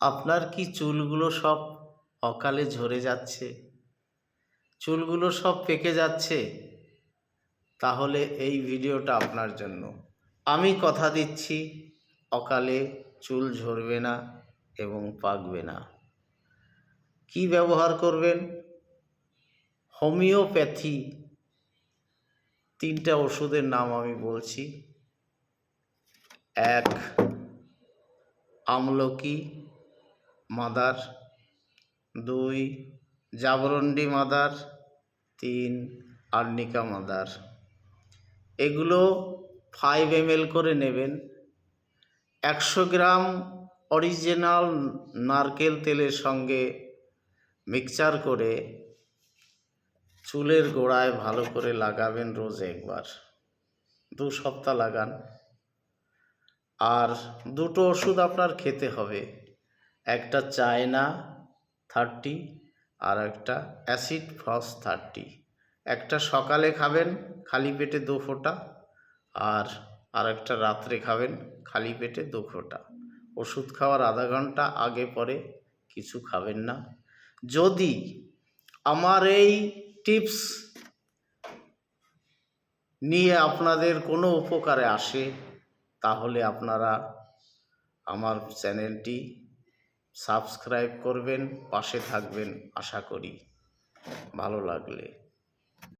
আপনার কি চুলগুলো সব অকালে ঝরে যাচ্ছে? চুলগুলো সব পেকে যাচ্ছে? তাহলে এই ভিডিওটা আপনার জন্য। আমি কথা দিচ্ছি অকালে চুল ঝরবে না এবং পাকবে না। কি ব্যবহার করবেন? হোমিওপ্যাথি 3টা ওষুধের নাম আমি বলছি। 1 আমলকি মাদার, 2 জাবরন্ডি মাদার, 3 আর্নিকা মাদার। এগুলো 5 ml করে নেবেন। 100 গ্রাম অরিজিনাল নারকেল তেলের সঙ্গে মিক্সচার করে চুলের গোড়ায় ভালো করে লাগাবেন রোজ একবার। 2 সপ্তাহ লাগান। আর 2টো ওষুধ আপনার খেতে হবে। একটা চায়না 30 আর একটা অ্যাসিড ফস 30। একটা সকালে খাবেন খালি পেটে 2 ফোঁটা, আর আরেকটা রাত্রে খাবেন খালি পেটে 2 ফোঁটা। ওষুধ খাওয়ার আধা ঘন্টা আগে পরে কিছু খাবেন না। যদি আমার এই টিপস নিয়ে আপনাদের কোনো উপকারে আসে, তাহলে আপনারা আমার চ্যানেলটি সাবস্ক্রাইব করবেন, পাশে থাকবেন আশা করি। ভালো লাগলে